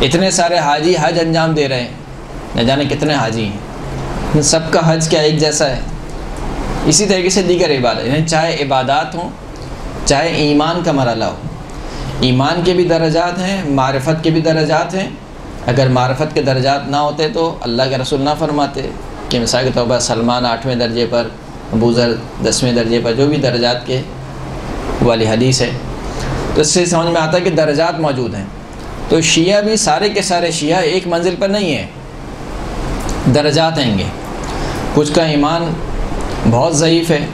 اتنے سارے حاجی حج انجام دے رہے ہیں، نہ جانے کتنے حاجی ہیں، سب کا حج کیا ایک جیسا ہے؟ اسی طریقے سے دیگر عبادت، یعنی چاہے عبادات ہوں چاہے ایمان کا مرحلہ ہو، ایمان کے بھی درجات ہیں، معرفت کے بھی درجات ہیں، اگر معرفت کے درجات نہ ہوتے تو اللہ کے رسول نہ فرماتے کہ مثال کے طور پر سلمان 8ویں درجے پر، ابوذر 10ویں درجے پر، جو بھی درجات کے والی حدیث ہے۔ تو اس سے سمجھ میں آتا ہے کہ درجات موجود ہیں۔ تو شیعہ بھی سارے کے سارے شیعہ ایک منزل پر نہیں ہیں، درجات ہیں گے۔ کچھ کا ایمان بہت ضعیف ہے،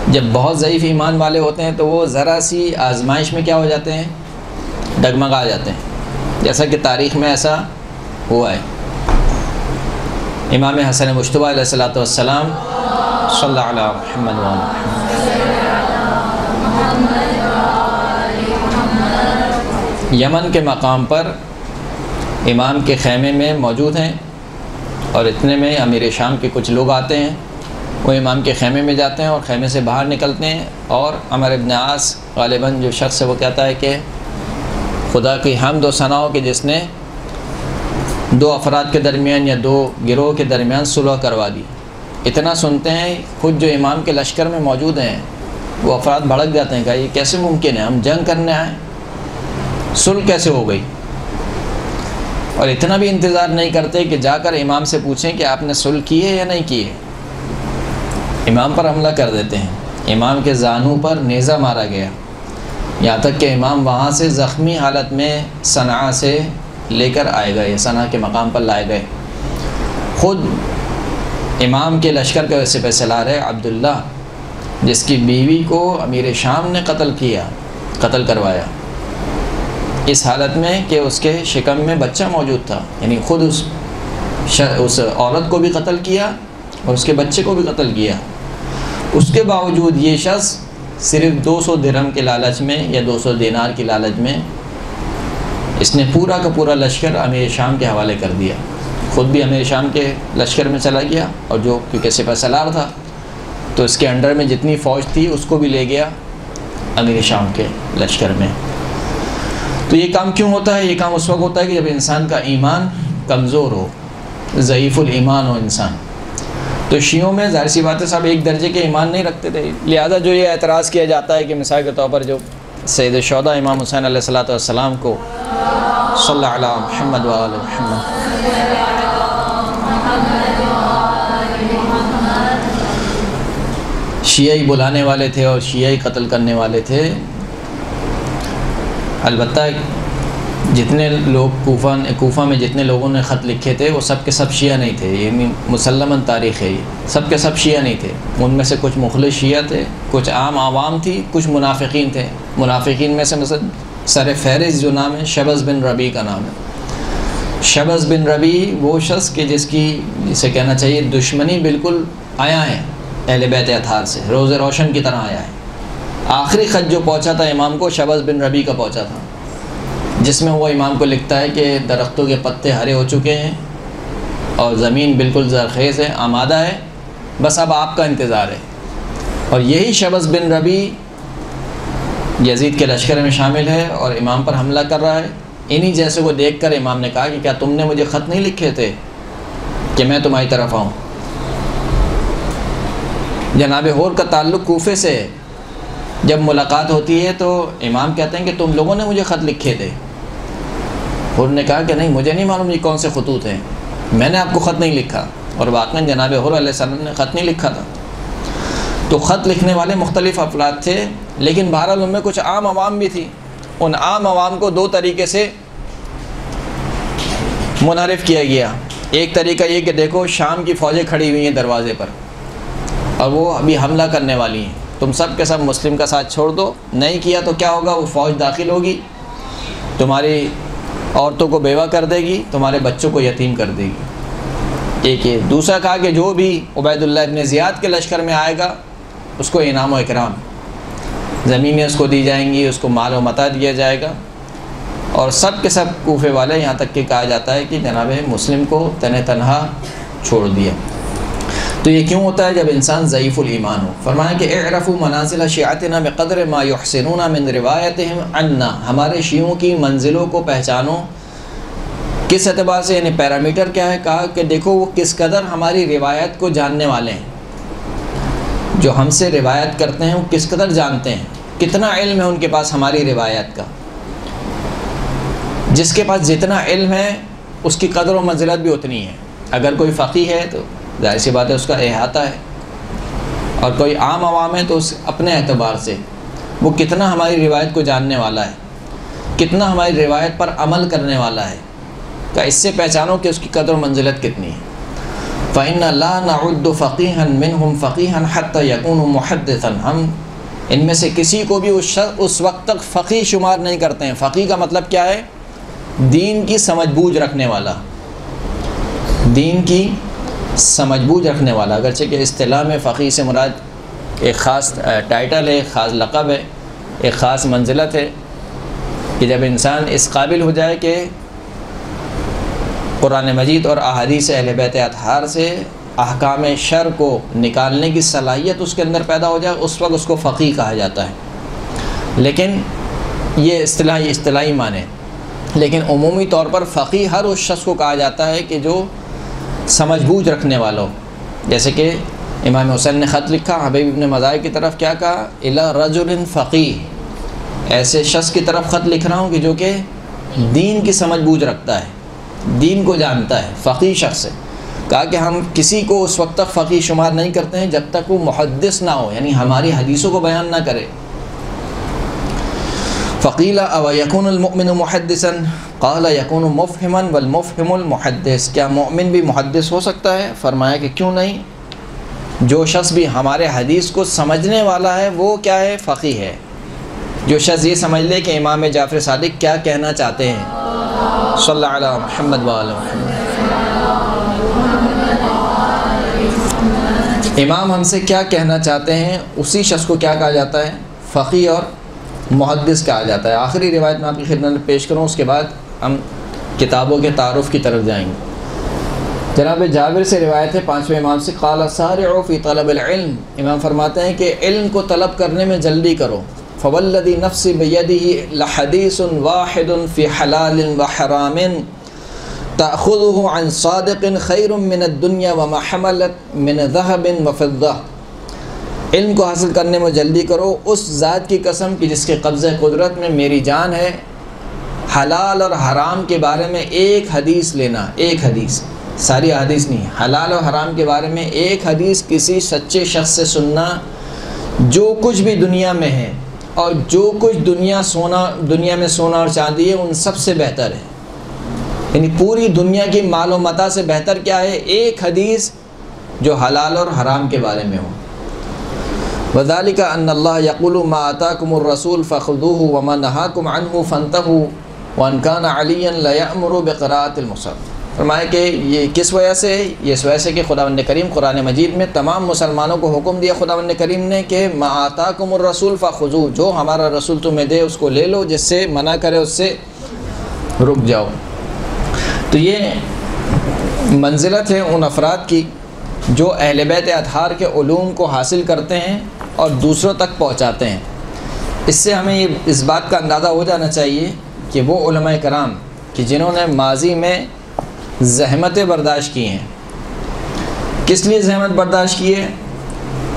جب بہت ضعیف ایمان والے ہوتے ہیں تو وہ ذرا سی آزمائش میں کیا ہو جاتے ہیں، ڈگمگا جاتے ہیں، جیسا کہ تاریخ میں ایسا ہوا ہے۔ امام حسن مجتبیٰ علیہ الصلوۃ والسلام صلی اللہ علیہ محمد یمن کے مقام پر امام کے خیمے میں موجود ہیں، اور اتنے میں امیر شام کے کچھ لوگ آتے ہیں، وہ امام کے خیمے میں جاتے ہیں اور خیمے سے باہر نکلتے ہیں، اور عمرو بن عاص غالباً جو شخص ہے وہ کہتا ہے کہ خدا کی حمد و ثنا ہو کہ جس نے دو افراد کے درمیان یا دو گروہ کے درمیان صلح کروا دی۔ اتنا سنتے ہیں خود جو امام کے لشکر میں موجود ہیں وہ افراد بھڑک جاتے ہیں کہ یہ کیسے ممکن ہے، ہم جنگ کرنے آئے، صلح کیسے ہو گئی؟ اور اتنا بھی انتظار نہیں کرتے کہ جا کر امام سے پوچھیں کہ آپ نے صلح کی ہے یا نہیں کی ہے، امام پر حملہ کر دیتے ہیں۔ امام کے زانو پر نیزہ مارا گیا، یہاں تک کہ امام وہاں سے زخمی حالت میں صنعاء سے لے کر آئے گئے، صنعاء کے مقام پر لائے گئے۔ خود امام کے لشکر کا سپہ سالار ہے عبداللہ، جس کی بیوی کو امیر شام نے قتل کروایا، اس حالت میں کہ اس کے شکم میں بچہ موجود تھا، یعنی خود اس عورت کو بھی قتل کیا اور اس کے بچے کو بھی قتل کیا۔ اس کے باوجود یہ شخص صرف 200 درہم کے لالچ میں یا 200 دینار کی لالچ میں اس نے پورا کا پورا لشکر امیر شام کے حوالے کر دیا، خود بھی امیر شام کے لشکر میں چلا گیا، اور جو کیونکہ سپہ سالار تھا تو اس کے انڈر میں جتنی فوج تھی اس کو بھی لے گیا امیر شام کے لشکر میں۔ تو یہ کام کیوں ہوتا ہے؟ یہ کام اس وقت ہوتا ہے کہ جب انسان کا ایمان کمزور ہو، ضعیف الایمان ہو انسان۔ تو شیعوں میں ظاہر سی بات ہے صاحب ایک درجے کے ایمان نہیں رکھتے تھے، لہذا جو یہ اعتراض کیا جاتا ہے کہ مثال کے طور پر جو سید الشہداء امام حسین علیہ الصلوۃ والسلام کو صلی اللہ علیہ محمد وآل محمد شیعی بلانے والے تھے اور شیعی قتل کرنے والے تھے۔ البتہ جتنے لوگ کوفہ میں جتنے لوگوں نے خط لکھے تھے وہ سب کے سب شیعہ نہیں تھے، یہ مسلماً تاریخ ہے، یہ سب کے سب شیعہ نہیں تھے، ان میں سے کچھ مخلص شیعہ تھے، کچھ عام عوام تھی، کچھ منافقین تھے۔ منافقین میں سے مثلا سر فہرست جو نام ہے شبز بن ربیع کا نام ہے۔ شبز بن ربیع وہ شخص کہ جسے کہنا چاہیے دشمنی بالکل آیا ہے اہل بیت اطہار سے، روز روشن کی طرح آیا ہے۔ آخری خط جو پہنچا تھا امام کو شبز بن ربیع کا پہنچا تھا، جس میں وہ امام کو لکھتا ہے کہ درختوں کے پتے ہرے ہو چکے ہیں اور زمین بالکل زرخیز ہے، آمادہ ہے، بس اب آپ کا انتظار ہے۔ اور یہی شبز بن ربیع یزید کے لشکر میں شامل ہے اور امام پر حملہ کر رہا ہے۔ انہی جیسے کو دیکھ کر امام نے کہا کہ کیا تم نے مجھے خط نہیں لکھے تھے کہ میں تمہاری طرف آؤں؟ جناب ہور کا تعلق کوفے سے ہے، جب ملاقات ہوتی ہے تو امام کہتے ہیں کہ تم لوگوں نے مجھے خط لکھے تھے۔ ہور نے کہا کہ نہیں، مجھے نہیں معلوم یہ کون سے خطوط ہیں، میں نے آپ کو خط نہیں لکھا، اور واقعاً جناب ہور علیہ السلام نے خط نہیں لکھا تھا۔ تو خط لکھنے والے مختلف افراد تھے، لیکن بہرحال ان میں کچھ عام عوام بھی تھی۔ ان عام عوام کو دو طریقے سے منحرف کیا گیا۔ ایک طریقہ یہ کہ دیکھو شام کی فوجیں کھڑی ہوئی ہیں دروازے پر اور وہ ابھی حملہ کرنے والی ہیں، تم سب کے سب مسلم کا ساتھ چھوڑ دو، نہیں کیا تو کیا ہوگا، وہ فوج داخل ہوگی، تمہاری عورتوں کو بیوہ کر دے گی، تمہارے بچوں کو یتیم کر دے گی۔ ایک یہ۔ دوسرا کہا کہ جو بھی عبید اللہ ابن زیاد کے لشکر میں آئے گا اس کو انعام و اکرام، زمینیں اس کو دی جائیں گی، اس کو مال و متاع دیا جائے گا۔ اور سب کے سب کوفے والے، یہاں تک کہ کہا جاتا ہے کہ جناب مسلم کو تنہا چھوڑ دیا۔ تو یہ کیوں ہوتا ہے؟ جب انسان ضعیف الایمان ہو۔ فرمایا کہ اعرفوا منازل شیعتنا بقدر ما یحسنون من روایتهم عنا، ہمارے شیعوں کی منزلوں کو پہچانو۔ کس اعتبار سے؟ یعنی پیرامیٹر کیا ہے؟ کہا کہ دیکھو وہ کس قدر ہماری روایت کو جاننے والے ہیں، جو ہم سے روایت کرتے ہیں وہ کس قدر جانتے ہیں، کتنا علم ہے ان کے پاس ہماری روایت کا۔ جس کے پاس جتنا علم ہے اس کی قدر و منزلت بھی اتنی ہے. اگر کوئی فقیہ ہے تو ظاہر سی بات ہے اس کا احاطہ ہے، اور کوئی عام عوام ہے تو اس اپنے اعتبار سے وہ کتنا ہماری روایت کو جاننے والا ہے، کتنا ہماری روایت پر عمل کرنے والا ہے، کہ اس سے پہچانو کہ اس کی قدر و منزلت کتنی ہے. فَإِنَّ لَا نَعُدُّ فَقِيهًا مِّنْهُمْ فَقِيهًا حَتَّى يَكُونُ مُحَدِّثًا. ہم ان میں سے کسی کو بھی اس وقت تک فقیہ شمار نہیں کرتے ہیں. فقیہ کا مطلب کیا ہے؟ دین کی سمجھ بوجھ رکھنے والا، دین کی سمجھ بوجھ رکھنے والا. اگرچہ کہ اصطلاح میں فقیہ سے مراد ایک خاص ٹائٹل ہے، خاص لقب ہے، ایک خاص منزلت ہے، کہ جب انسان اس قابل ہو جائے کہ قرآن مجید اور احادیث اہل بیت اطہار سے احکام شرع کو نکالنے کی صلاحیت اس کے اندر پیدا ہو جائے، اس وقت اس کو فقیہ کہا جاتا ہے. لیکن یہ اصطلاحی معنی، لیکن عمومی طور پر فقیہ ہر اس شخص کو کہا جاتا ہے کہ جو سمجھ بوجھ رکھنے والا ہو. جیسے کہ امام حسین نے خط لکھا حبیب ابن مظاہر کی طرف، کیا کہا؟ الی رجل فقیہ، ایسے شخص کی طرف خط لکھ رہا ہوں کہ جو کہ دین کی سمجھ بوجھ رکھتا ہے، دین کو جانتا ہے، فقیہ شخص ہے. کہا کہ ہم کسی کو اس وقت تک فقیہ شمار نہیں کرتے ہیں جب تک وہ محدث نہ ہو، یعنی ہماری حدیثوں کو بیان نہ کرے. فقیل او یکون المؤمن محدثا قال یکون مفہما والمفہم المحدث. کیا مومن بھی محدث ہو سکتا ہے؟ فرمایا کہ کیوں نہیں، جو شخص بھی ہمارے حدیث کو سمجھنے والا ہے وہ کیا ہے؟ فقیہ ہے. جو شخص یہ سمجھ لے کہ امام جعفر صادق کیا کہنا چاہتے ہیں، صلی اللہ علیہ محمد وآل محمد، امام ہم سے کیا کہنا چاہتے ہیں، اسی شخص کو کیا کہا جاتا ہے؟ فقیہ اور محدث کہا جاتا ہے. آخری روایت میں آپ کی خدمت میں پیش کروں، اس کے بعد ہم کتابوں کے تعارف کی طرف جائیں گے. جناب جابر سے روایت ہے 5ویں امام سے، قال سارعوا فی طلب العلم. امام فرماتے ہیں کہ علم کو طلب کرنے میں جلدی کرو. فوالذی نفسی بیدہ لحدیث واحد فی حلال وحرام تأخذه عن صادق خیر من الدنیا وما حملت من ذهب وفضہ. علم کو حاصل کرنے میں جلدی کرو، اس ذات کی قسم کہ جس کے قبضہ قدرت میں میری جان ہے. حلال اور حرام کے بارے میں ایک حدیث لینا، ایک حدیث، ساری حدیث نہیں، حلال اور حرام کے بارے میں ایک حدیث کسی سچے شخص سے سننا جو کچھ بھی دنیا میں ہے اور جو کچھ دنیا میں سونا اور چاندی ہے ان سب سے بہتر ہے. یعنی پوری دنیا کی مال و متاع سے بہتر کیا ہے؟ ایک حدیث جو حلال اور حرام کے بارے میں ہو. وذالک ان اللہ یقول ما آتاکم الرسول فخذوه وما نہاکم عنہ فانتہوا وان کان علی لیأمر بقراءۃ المصحف. فرمایا کہ یہ کس وجہ سے؟ یہ اس وجہ سے کہ خداوند کریم قرآن مجید میں تمام مسلمانوں کو حکم دیا خداوند کریم نے کہ ما آتاکم الرسول فخذوه، جو ہمارا رسول تمہیں دے اس کو لے لو، جس سے منع کرے اس سے رک جاؤ. تو یہ منزلت ہے ان افراد کی جو اہل بیت اطہار کے علوم کو حاصل کرتے ہیں اور دوسروں تک پہنچاتے ہیں. اس سے ہمیں اس بات کا اندازہ ہو جانا چاہیے کہ وہ علماء کرام کہ جنہوں نے ماضی میں زحمتیں برداشت کی ہیں. کس لیے زحمت برداشت کی ہے؟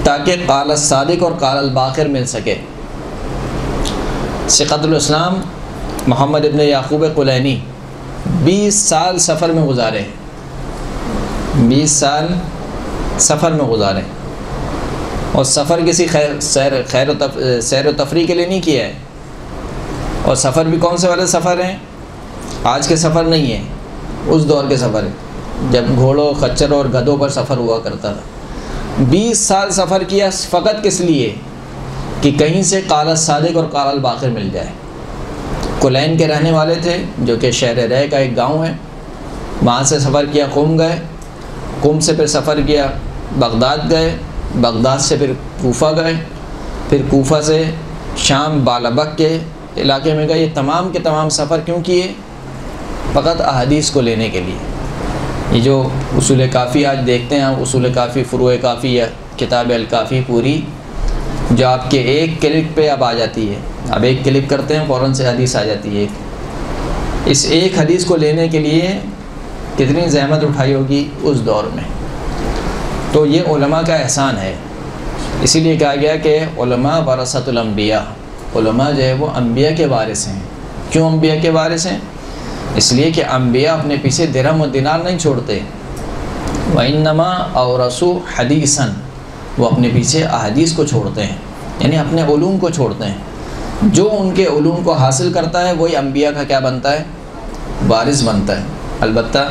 تاکہ قال الصادق اور قال الباقر مل سکے. ثقۃ الاسلام محمد ابن یعقوب قلینی 20 سال سفر میں گزارے، 20 سال سفر میں گزارے، اور سفر کسی سیر و تفریح کے لیے نہیں کیا ہے. اور سفر بھی کون سے والے سفر ہیں؟ آج کے سفر نہیں ہیں، اس دور کے سفر ہیں جب گھوڑوں، خچروں اور گدھوں پر سفر ہوا کرتا تھا. 20 سال سفر کیا فقط کس لیے؟ کہ کہیں سے قال الصادق اور قال الباقر مل جائے. کلین کے رہنے والے تھے جو کہ شہر رہ کا ایک گاؤں ہے. وہاں سے سفر کیا قم گئے، قم سے پھر سفر کیا بغداد گئے، بغداد سے پھر کوفہ گئے، پھر کوفہ سے شام بالابک کے علاقے میں گئے. یہ تمام کے تمام سفر کیوں کیے؟ فقط احادیث کو لینے کے لیے. یہ جو اصول کافی آج دیکھتے ہیں، اصول کافی، فروع کافی یا کتاب الکافی پوری، جو آپ کے ایک کلک پہ اب آ جاتی ہے. اب ایک کلک کرتے ہیں فوراً سے حدیث آ جاتی ہے. اس ایک حدیث کو لینے کے لیے کتنی زحمت اٹھائی ہوگی اس دور میں. تو یہ علماء کا احسان ہے. اسی لیے کہا گیا کہ علماء ورثۃ الانبیاء، علماء جو ہے وہ انبیاء کے وارث ہیں. کیوں انبیاء کے وارث ہیں؟ اس لیے کہ انبیاء اپنے پیچھے درہم و دینار نہیں چھوڑتے. وَإِنَّمَا أَوْرَثُوا حَدِيثًا، وہ اپنے پیچھے احادیث کو چھوڑتے ہیں، یعنی اپنے علوم کو چھوڑتے ہیں. جو ان کے علوم کو حاصل کرتا ہے وہی انبیاء کا کیا بنتا ہے؟ وارث بنتا ہے. البتہ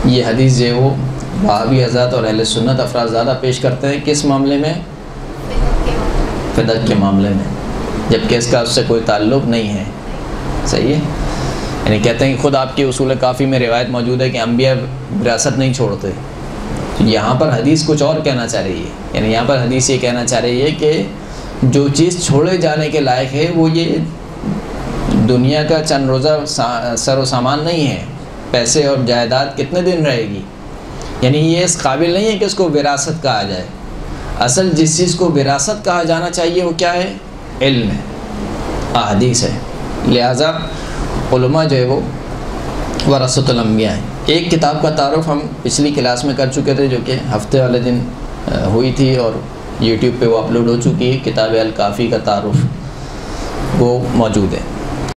یہ حدیث جو وہ وہابی حضرات اور اہل سنت افراد زیادہ پیش کرتے ہیں کس معاملے میں؟ فدق کے معاملے میں، جبکہ اس کا اس سے کوئی تعلق نہیں ہے. صحیح ہے؟ یعنی کہتے ہیں کہ خود آپ کی اصول کافی میں روایت موجود ہے کہ انبیاء وراثت نہیں چھوڑتے. یہاں پر حدیث کچھ اور کہنا چاہ رہی ہے، یعنی یہاں پر حدیث یہ کہنا چاہ رہی ہے کہ جو چیز چھوڑے جانے کے لائق ہے وہ یہ دنیا کا چند روزہ سر و سامان نہیں ہے. پیسے اور جائیداد کتنے دن رہے گی، یعنی یہ اس قابل نہیں ہے کہ اس کو وراثت کہا جائے. اصل جس چیز کو وراثت کہا جانا چاہیے وہ کیا ہے؟ علم ہے، احادیث ہے. لہٰذا علماء جو ہے وہ ورثۃ الانبیاء ہیں. ایک کتاب کا تعارف ہم پچھلی کلاس میں کر چکے تھے جو کہ ہفتے والے دن ہوئی تھی اور یوٹیوب پہ وہ اپلوڈ ہو چکی ہے. کتاب الکافی کا تعارف وہ موجود ہے.